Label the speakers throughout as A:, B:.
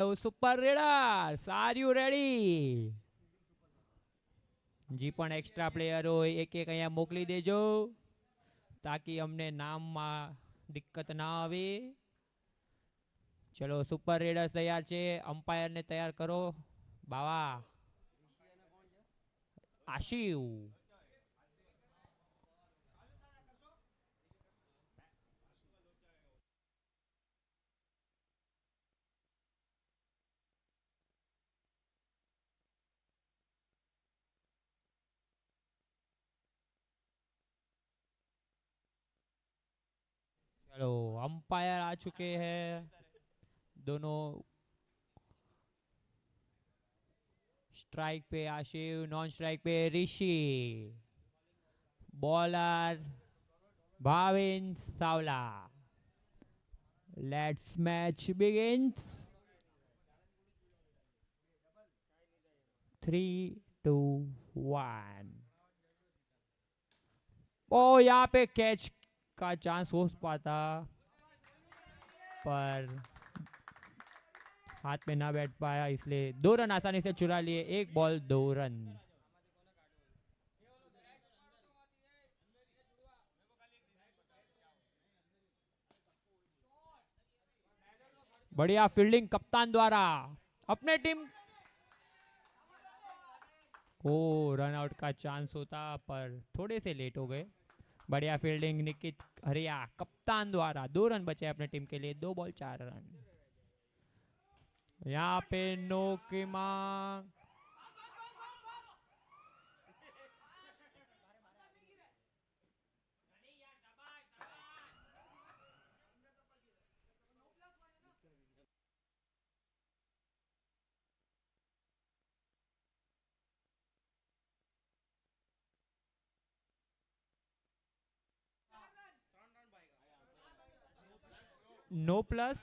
A: Super raiders, are you ready? જે પણ extra player હોય એક એક અહીંયા મોકલી દેજો તાકી અમને નામમાં દિક્કત ના આવે. ચલો સુપર રેડર્સ તૈયાર છે. અમ્પાયરને તૈયાર કરો. બાવા આશિવ. चलो अंपायर आ चुके हैं. दोनों स्ट्राइक पे आशिव, नॉन स्ट्राइक पे Rishi. Bowler Bhavin Savla. Let's match begins. 3, 2, 1. ओ यहाँ पे कैच का चांस हो पाता पर हाथ में ना बैठ पाया, इसलिए 2 रन आसानी से चुरा लिए. 1 बॉल 2 रन. बढ़िया फील्डिंग कप्तान द्वारा. अपने टीम को रन आउट का चांस होता पर थोड़े से लेट हो गए. बढ़िया फील्डिंग निकित हरिया कप्तान द्वारा. 2 रन बचे अपने टीम के लिए. 2 बॉल 4 रन. यहाँ पे नो की मांग. No plus.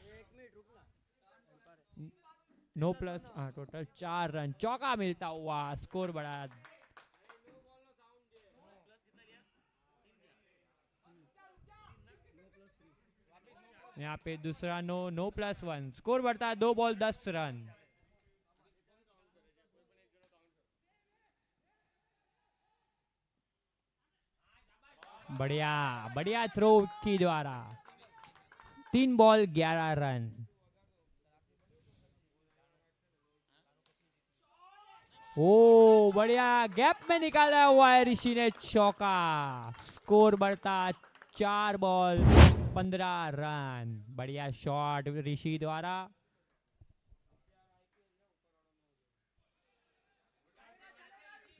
A: No plus. हाँ टोटल 4 रन. चौका मिलता हुआ स्कोर बढ़ा. यहाँ पे दूसरा नो. No plus 1. स्कोर बढ़ता है. 2 बॉल 10 रन. बढ़िया बढ़िया थ्रो की द्वारा. 3 बॉल 11 रन. ओ बढ़िया गैप में निकाला हुआ है ऋषि ने चौका. स्कोर बढ़ता 4 बॉल 15 रन. बढ़िया शॉट ऋषि द्वारा.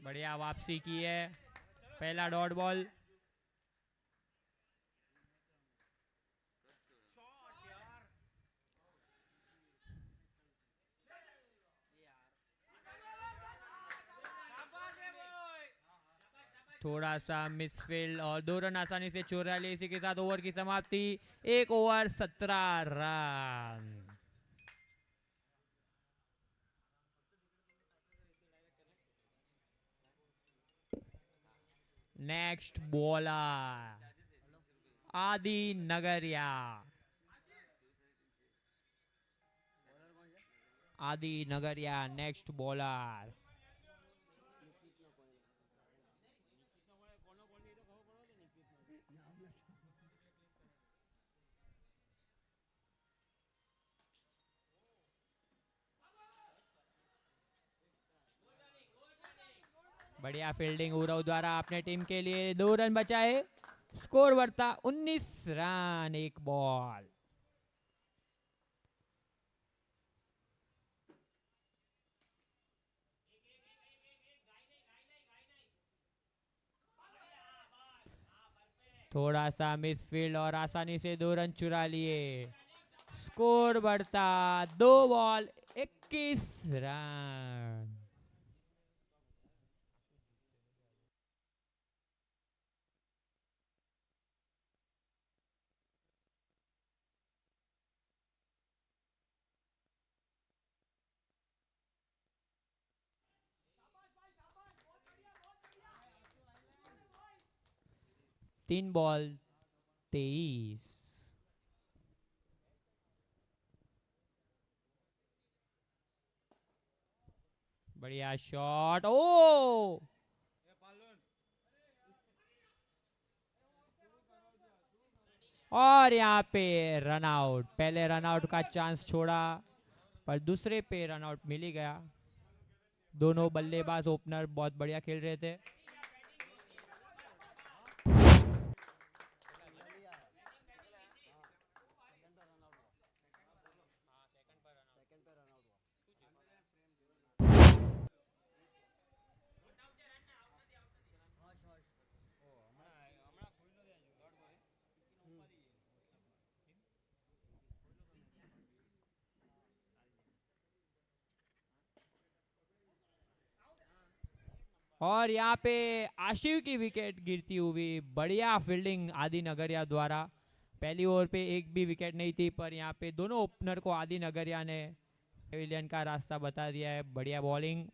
A: बढ़िया वापसी की है. पहला डॉट बॉल. थोड़ा सा मिसफील्ड और 2 रन आसानी से चुरा लिए. इसी के साथ ओवर की समाप्ति. 1 ओवर 17 रन. नेक्स्ट बॉलर आदि नगरिया. आदि नगरिया नेक्स्ट बॉलर. बढ़िया फील्डिंग उरव द्वारा. अपने टीम के लिए 2 रन बचाए. स्कोर बढ़ता 19 रन. 1 बॉल. थोड़ा सा मिसफील्ड और आसानी से 2 रन चुरा लिए. स्कोर बढ़ता 2 बॉल 21 रन. तीन बॉल 23. बढ़िया शॉट, ओ और यहाँ पे रन आउट। पहले रन आउट का चांस छोड़ा पर दूसरे पे रन आउट मिल ही गया। दोनों बल्लेबाज ओपनर बहुत बढ़िया खेल रहे थे। और यहाँ पे आशिव की विकेट गिरती हुई, बढ़िया फील्डिंग आदि नगरिया द्वारा। पहली ओवर पे एक भी विकेट नहीं थी पर यहाँ पे दोनों ओपनर को आदि नगरिया ने पेविलियन का रास्ता बता दिया है। बढ़िया बॉलिंग।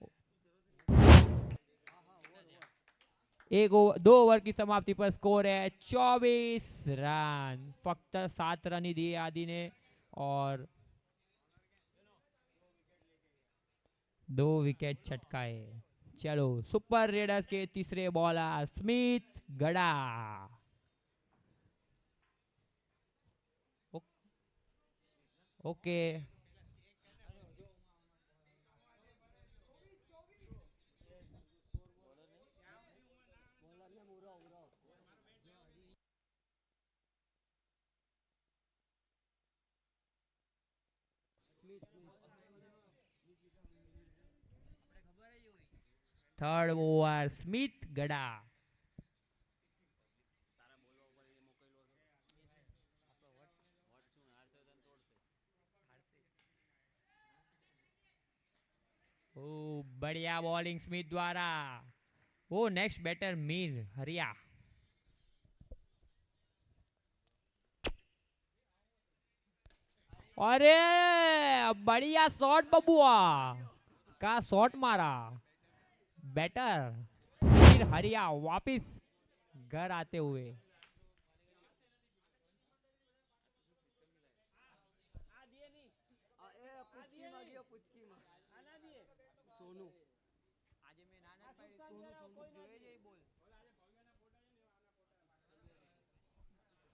A: दो ओवर की समाप्ति पर स्कोर है 24 रन। फक्त 7 रन ही दिए आदि ने और 2 विकेट छटकाए। चलो सुपर रेडर्स के तीसरे बॉलर स्मिथ गड़ा। ओके थर्ड ओवर स्मिथ गड़ा। ओ बढ़िया बॉलिंग स्मिथ द्वारा। ओ नेक्स्ट बैटर मीर हरिया। अरे बढ़िया शॉट बबुआ का शॉट मारा। बैटर मीर हरिया वापिस घर आते हुए।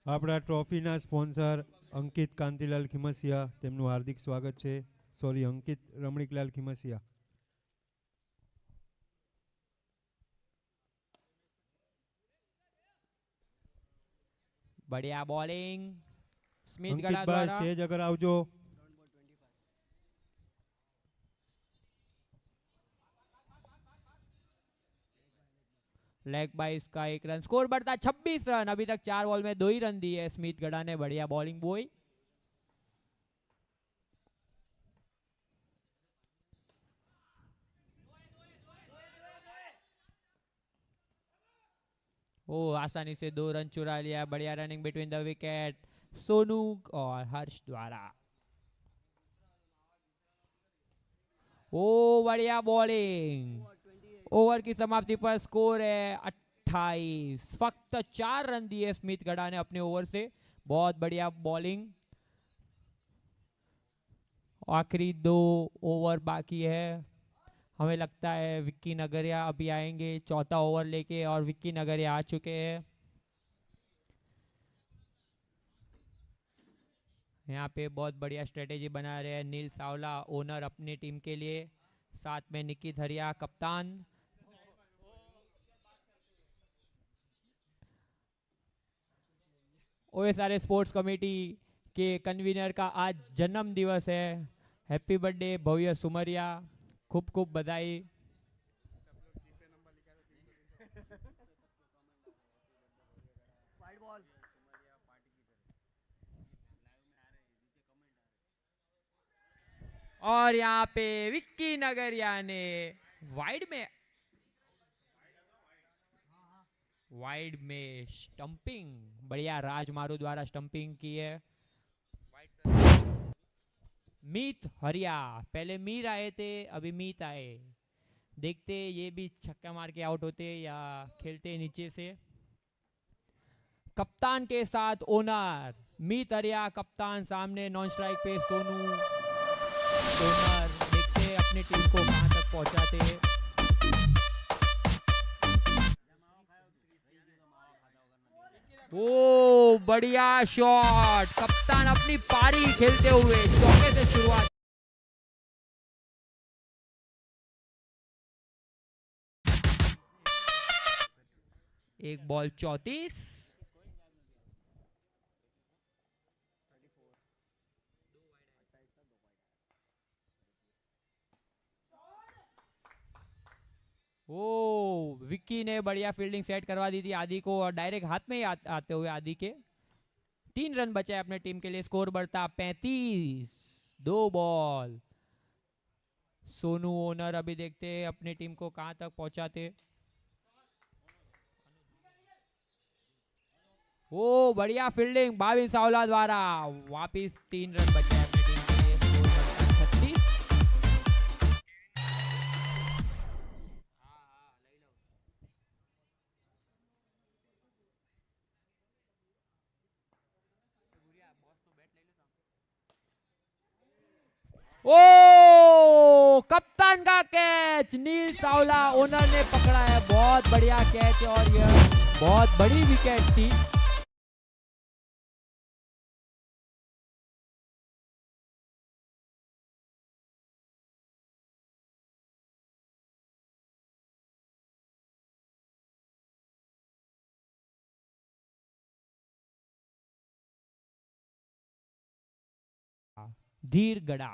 B: આપણા ટ્રોફીના સ્પોન્સર અંકિત કાંતિલાલ ખીમસિયા, તેમનું હાર્દિક સ્વાગત છે. સોરી, અંકિત રમણીકલાલ ખીમસિયા.
A: बढ़िया बॉलिंग स्मिथ गड़ा
B: અંકિતભાઈ
A: द्वारा।
B: સ્ટેજ આગળ આવજો.
A: लेग बाइस का 1 रन। स्कोर बढ़ता 26 रन। अभी तक 4 बॉल में 2 ही रन दिए स्मिथ गड़ा ने। बढ़िया बॉलिंग बॉय। ओ आसानी से 2 रन चुरा लिया। बढ़िया running between the wicket Sonu और हर्ष द्वारा। ओ बढ़िया बॉलिंग। ओवर की समाप्ति पर स्कोर है 28। फक्त 4 रन दिए स्मिथ गड़ा ने अपने ओवर से। बहुत बढ़िया बॉलिंग। आखिरी 2 ओवर बाकी है। हमें लगता है विक्की नगरिया अभी आएंगे चौथा ओवर लेके और विक्की नगरिया आ चुके हैं। यहाँ पे बहुत बढ़िया स्ट्रेटेजी बना रहे हैं नील सावला ओनर अपनी टीम के लिए। साथ में निकित हरिया कप्तान। ओएसआरएस स्पोर्ट्स कमेटी के कन्वीनर का आज जन्म दिवस है। हैप्पी बर्थडे भव्य सुमरिया। खूब खूब बधाई। और यहाँ पे विक्की नगरिया ने वाइड में स्टंपिंग। बढ़िया राजमारू द्वारा स्टंपिंग की है। मीत हरिया। पहले मीर आए थे अभी मीत आए। देखते ये भी छक्का मार के आउट होते या खेलते नीचे से। कप्तान के साथ ओनर मीत हरिया कप्तान सामने नॉन स्ट्राइक पे सोनू ओनर। देखते अपनी टीम को कहां तक पहुंचाते। ओ बढ़िया शॉट, कप्तान अपनी पारी खेलते हुए चौके से शुरुआत। एक बॉल 34। ओ विक्की ने बढ़िया फील्डिंग सेट करवा दी थी आदि को और डायरेक्ट हाथ में ही आते हुए आदि के 3 रन बचे अपने टीम के लिए। स्कोर बढ़ता 35। 2 बॉल। सोनू ओनर अभी देखते हैं अपनी टीम को कहां तक पहुंचाते। ओ बढ़िया फील्डिंग भाविन सावला द्वारा। वापिस 3 रन बचे अपनी टीम के लिए। स्कोर बढ़ता 36। ओ कप्तान का कैच, नील सावला ओनर ने पकड़ा है। बहुत बढ़िया कैच और यह बहुत बड़ी विकेट थी। धीर गड़ा।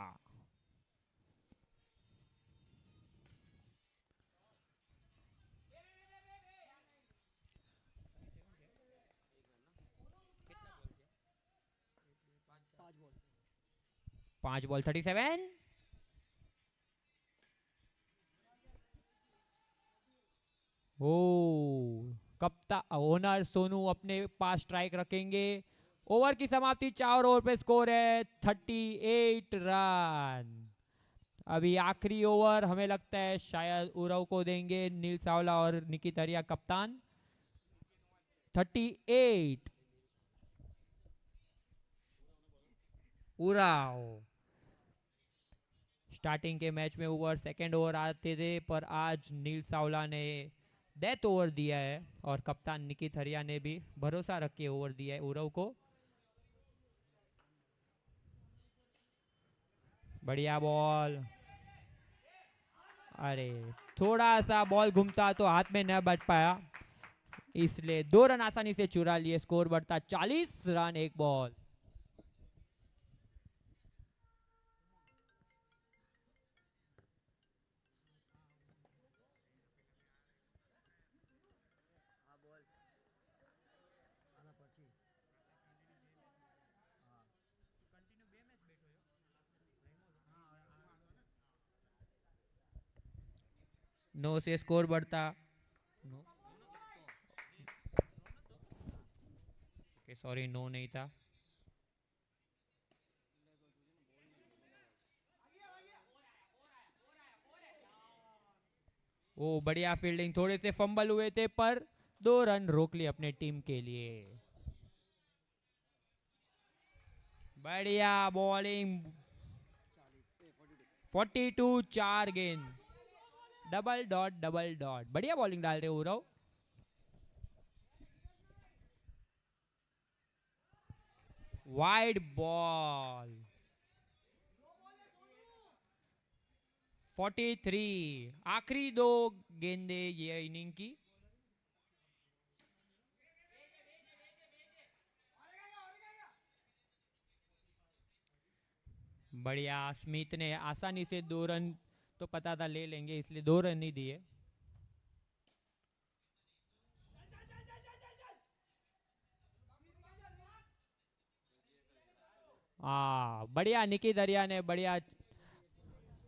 A: पांच बॉल 37। ओ कप्तान ओनर सोनू अपने पास स्ट्राइक रखेंगे। ओवर की समाप्ति 4 ओवर पे स्कोर है 38 रन। अभी आखिरी ओवर हमें लगता है शायद उराव को देंगे, नील सावला और निकित हरिया कप्तान। 38 उराव। स्टार्टिंग के मैच में ओवर सेकेंड ओवर आते थे पर आज नील सावला ने डेथ ओवर दिया है और कप्तान निकित हरिया ने भी भरोसा रख के ओवर दिया है उराव को। बढ़िया बॉल। अरे थोड़ा सा बॉल घूमता तो हाथ में न बच पाया, इसलिए 2 रन आसानी से चुरा लिए। स्कोर बढ़ता 40 रन 1 बॉल। नो से स्कोर बढ़ता। सॉरी नो नहीं था। ओ बढ़िया फील्डिंग, थोड़े से फंबल हुए थे पर 2 रन रोक लिए अपने टीम के लिए। बढ़िया बॉलिंग। 42 4 गेंद। Double dot double dot. बढ़िया बॉलिंग डाल रहे उराव। Wide ball. 43। आखिरी 2 गेंदे ये इनिंग की। बढ़िया, स्मिथ ने आसानी से 2 रन तो पता था ले लेंगे इसलिए 2 रन ही दिए। बढ़िया निकित दरिया ने बढ़िया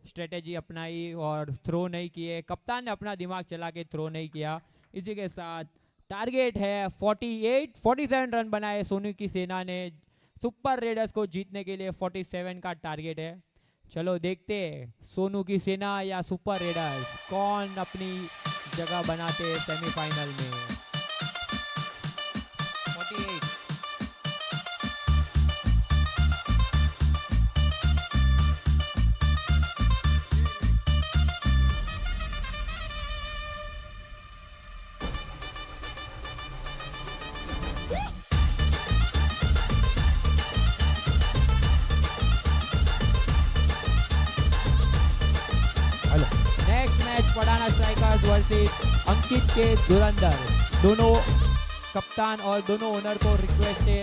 A: स्ट्रेटेजी अपनाई और थ्रो नहीं किए। कप्तान ने अपना दिमाग चला के थ्रो नहीं किया। इसी के साथ टारगेट है 47 रन बनाए सोनू की सेना ने। सुपर रेडर्स को जीतने के लिए 47 का टारगेट है। चलो देखते हैं सोनू की सेना या सुपर रेडर्स कौन अपनी जगह बनाते हैं सेमीफाइनल में। 48। नेक्स्ट मैच पढ़ाना स्ट्राइकर्स वर्सेस अंकित के धुरंधर। दोनों कप्तान और दोनों ओनर को रिक्वेस्ट है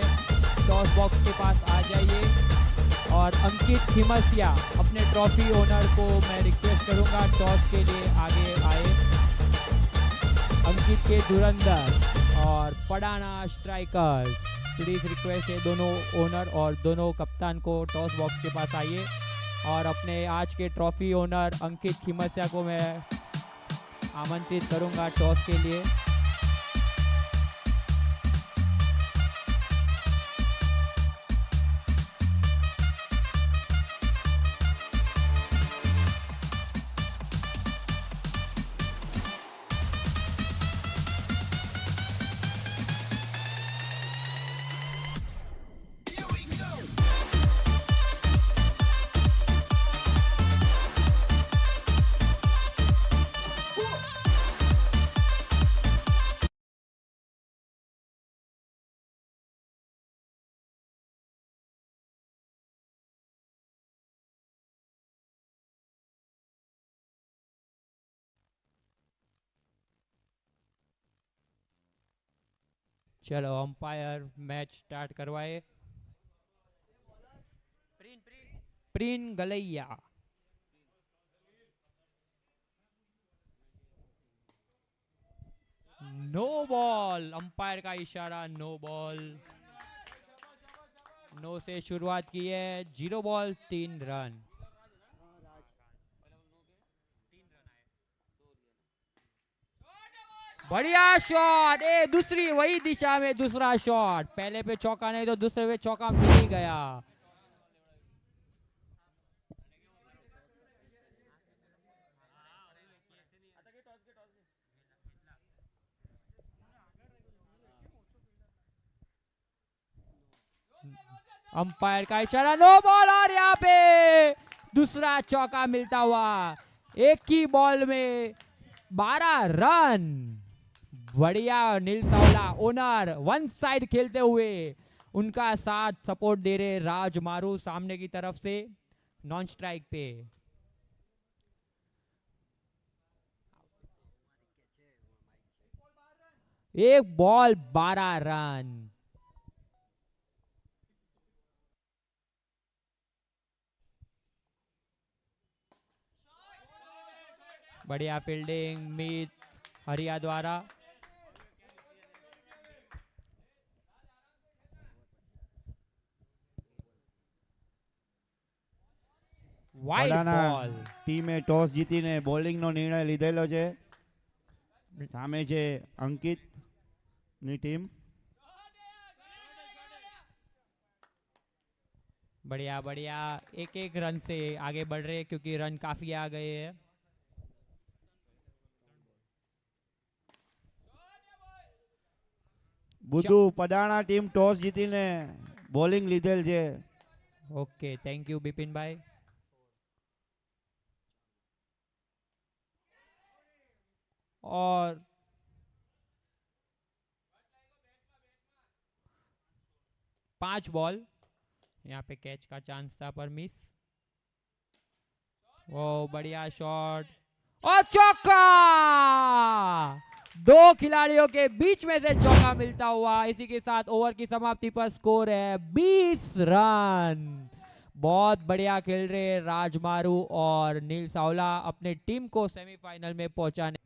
A: टॉस बॉक्स के पास आ जाइए। और अंकित खिमसिया अपने ट्रॉफी ओनर को मैं रिक्वेस्ट करूंगा टॉस के लिए आगे आए। अंकित के धुरंधर और पढ़ाना स्ट्राइकर्स प्लीज रिक्वेस्ट है दोनों ओनर और दोनों कप्तान को टॉस बॉक्स के पास आइए। और अपने आज के ट्रॉफी ओनर अंकित खिमसिया को मैं आमंत्रित करूंगा टॉस के लिए। चलो अंपायर मैच स्टार्ट करवाए। प्रीन गलैया। नो बॉल, अंपायर का इशारा नो बॉल। नो से शुरुआत की है, 0 बॉल 3 रन। बढ़िया शॉट, दूसरी वही दिशा में दूसरा शॉट। पहले पे चौका नहीं तो दूसरे पे चौका मिल ही गया। अंपायर का इशारा नो बॉल और यहाँ पे दूसरा चौका मिलता हुआ। एक ही बॉल में 12 रन। बढ़िया नील सावला ओनर वन साइड खेलते हुए उनका साथ सपोर्ट दे रहे राज मारू सामने की तरफ से नॉन स्ट्राइक पे। एक बॉल 12 रन। बढ़िया फील्डिंग मीत हरिया द्वारा। वाइड બોલ
C: ટીમે ટોસ જીતીને બોલિંગનો નિર્ણય લીધેલો છે। સામે છે અંકિતની ટીમ।
A: बढ़िया बढ़िया, एक एक रन से आगे बढ़ रहे हैं क्योंकि रन काफी आ गए हैं।
C: બુધુ પડાણા ટીમ ટોસ જીતીને બોલિંગ લીધેલ છે।
A: ओके थैंक यू बिपिन भाई। और 5 बॉल, यहाँ पे कैच का चांस था पर मिस। वो बढ़िया शॉट और चौका। 2 खिलाड़ियों के बीच में से चौका मिलता हुआ। इसी के साथ ओवर की समाप्ति पर स्कोर है 20 रन। बहुत बढ़िया खेल रहे राजमारू और नील सावला अपने टीम को सेमीफाइनल में पहुंचाने।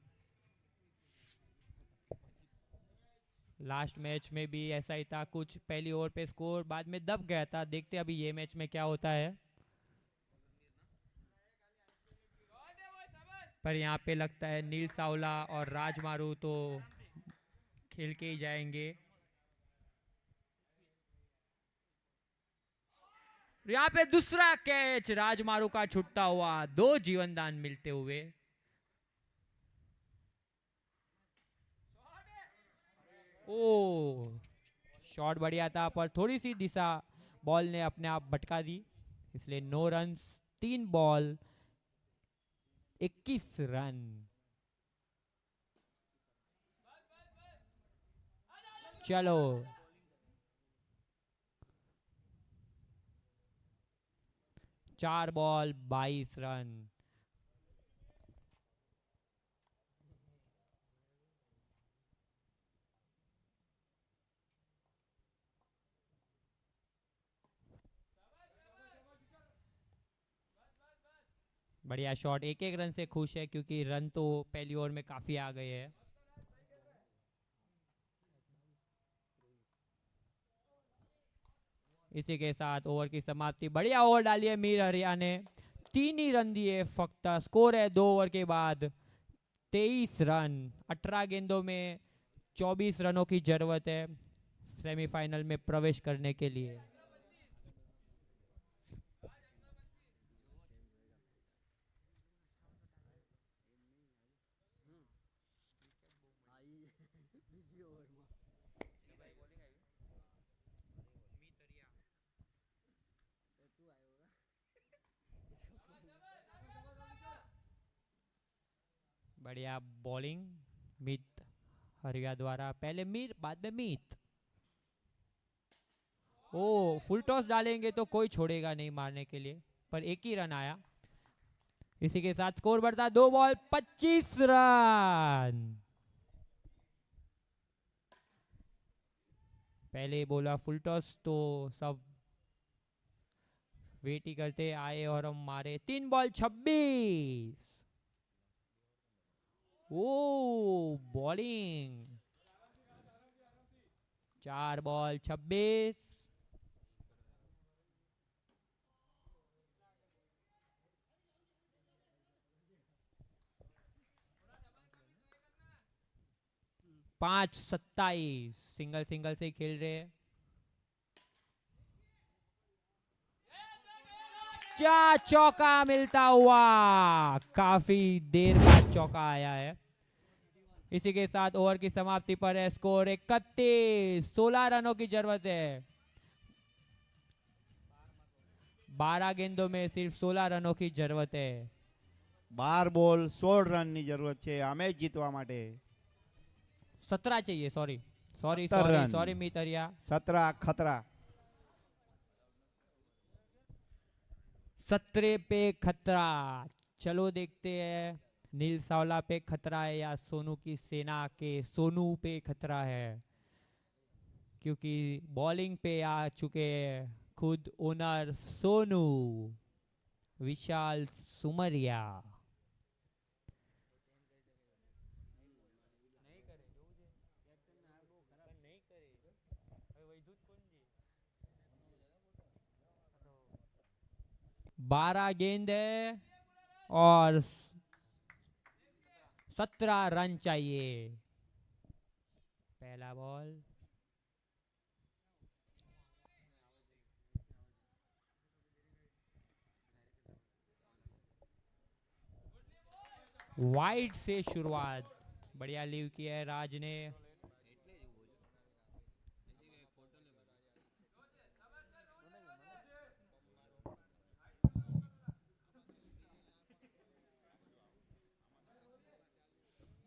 A: लास्ट मैच में भी ऐसा ही था, कुछ पहली ओवर पे स्कोर बाद में दब गया था। देखते अभी ये मैच में क्या होता है। पर यहाँ पे लगता है नील सावला और राजमारू तो खेल के ही जाएंगे। यहाँ पे दूसरा कैच राजमारू का छूटता हुआ, 2 जीवनदान मिलते हुए। ओ शॉट बढ़िया था पर थोड़ी सी दिशा बॉल ने अपने आप भटका दी, इसलिए 9 रन 3 बॉल 21 रन। चलो 4 बॉल 22 रन। बढ़िया शॉट, एक एक रन से खुश है क्योंकि रन तो पहली ओवर में काफी आ गए हैं। इसी के साथ ओवर की समाप्ति। बढ़िया ओवर डाली है मीर हरिया ने, 3 ही रन दिए फक्त। स्कोर है 2 ओवर के बाद 23 रन। 18 गेंदों में 24 रनों की जरूरत है सेमीफाइनल में प्रवेश करने के लिए। बढ़िया बॉलिंग मीत हरिया द्वारा, पहले मीर बाद में मीत। ओ फुल टॉस डालेंगे तो कोई छोड़ेगा नहीं मारने के लिए, पर एक ही रन आया। इसी के साथ स्कोर बढ़ता 2 बॉल 25 रन। पहले बोला फुल टॉस तो सब वेट ही करते आए और हम मारे। 3 बॉल 26। ओ बॉलिंग 4 बॉल 26। पांच 27। सिंगल सिंगल से खेल रहे हैं। क्या चौका मिलता हुआ, काफी देर बाद चौका आया है। इसी के साथ ओवर की समाप्ति पर है स्कोर 31। 16 रनों की जरूरत है। 12 गेंदों में सिर्फ 16 रनों की जरूरत है।
C: 12 બોલ 16 રનની જરૂરત છે આ મેચ જીતવા માટે।
A: 17 चाहिए, sorry sorry
C: 17
A: sorry
C: run.
A: Sorry मितरिया।
C: 17 खतरा।
A: 17 पे खतरा। चलो देखते हैं नील सावला पे खतरा है या सोनू की सेना के सोनू पे खतरा है, क्योंकि बॉलिंग पे आ चुके हैं खुद ओनर सोनू विशाल सुमरिया। बारह गेंद है और 17 रन चाहिए। पहला बॉल वाइड से शुरुआत, बढ़िया लीव किया है राज ने।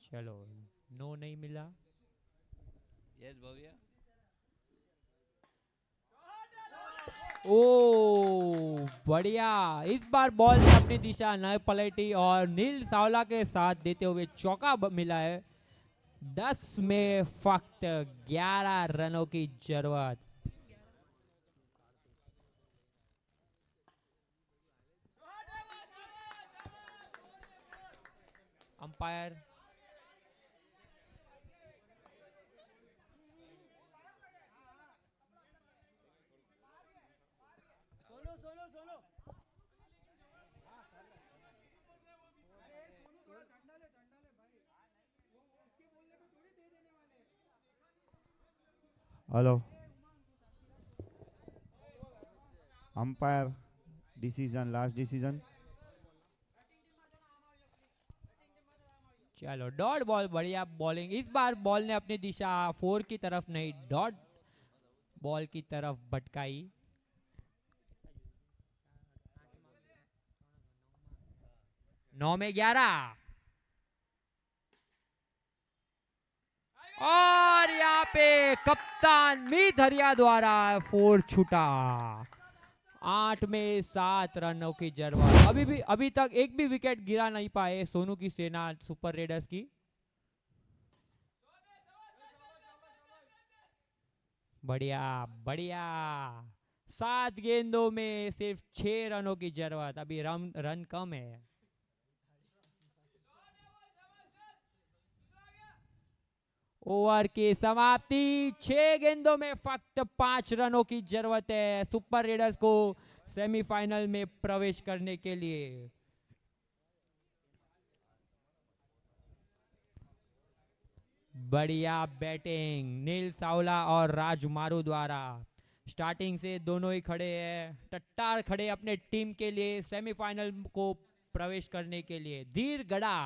A: चलो नो नहीं मिला।
D: यस भव्य।
A: ओ बढ़िया, इस बार बॉल ने अपनी दिशा न पलटी और नील सावला के साथ देते हुए चौका मिला है। 10 में फक्त 11 रनों की जरूरत। Umpire
C: hello umpire decision, last decision.
A: चलो डॉट बॉल, बढ़िया बॉलिंग। इस बार बॉल ने अपनी दिशा 4 की तरफ नहीं डॉट बॉल की तरफ भटकाई। नौ में 11 और यहाँ पे कप्तान मीत हरिया द्वारा 4 छूटा। 8 में 7 रनों की जरूरत। अभी तक एक भी विकेट गिरा नहीं पाए सोनू की सेना सुपर रेडर्स की। बढ़िया बढ़िया। 7 गेंदों में सिर्फ 6 रनों की जरूरत। अभी रन कम है। ओवर की समाप्ति, 6 गेंदों में फक्त 5 रनों की जरूरत है सुपर रेडर्स को सेमीफाइनल में प्रवेश करने के लिए। बढ़िया बैटिंग नील सावला और राज मारू द्वारा। स्टार्टिंग से दोनों ही खड़े हैं, टट्टार खड़े अपने टीम के लिए सेमीफाइनल को प्रवेश करने के लिए। धीर गड़ा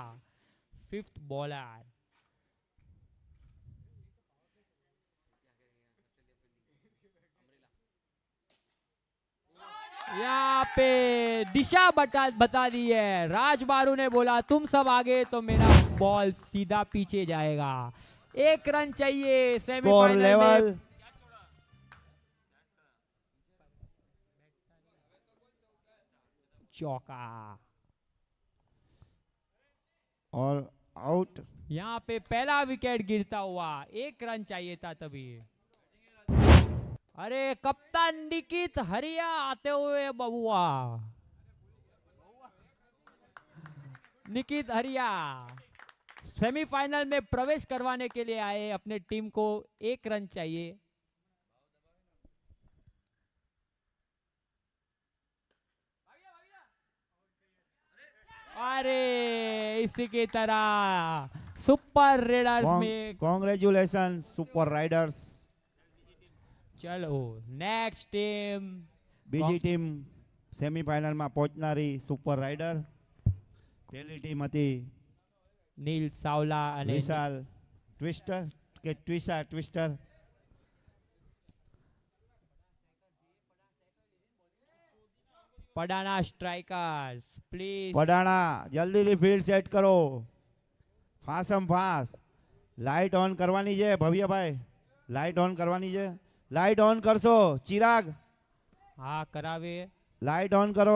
A: 5th बॉलर। यहाँ पे दिशा बता दी है। राज मारू ने बोला तुम सब आगे तो मेरा बॉल सीधा पीछे जाएगा। 1 रन चाहिए
C: स्कोर
A: सेमीफाइनल
C: लेवल
A: में। चौका।
C: और आउट।
A: यहाँ पे पहला विकेट गिरता हुआ, 1 रन चाहिए था तभी। अरे कप्तान निकित हरिया आते हुए बबुआ। निकित हरिया सेमीफाइनल में प्रवेश करवाने के लिए आए, अपने टीम को 1 रन चाहिए। अरे इसी की तरह सुपर रेडर्स में।
C: Congratulation super raiders.
A: चलो नेक्स्ट टीम।
C: બીજી ટીમ સેમીફાઇનલમાં પહોંચનારી સુપર રાઇડર. પહેલી ટીમ હતી
A: નીલ સાવલા અને
C: વિશાલ ટ્વિસ્ટર કે twister.
A: Padana strikers please.
C: Padana જલ્દીથી ફિલ્ડ સેટ કરો, ફાસમ ફાસ. લાઇટ ઓન કરવાની છે ભવ્યભાઈ, લાઇટ ઓન કરવાની છે. લાઇટ ઓન કરશો ચિરાગ,
A: હા કરાવે।
C: લાઇટ ઓન કરો.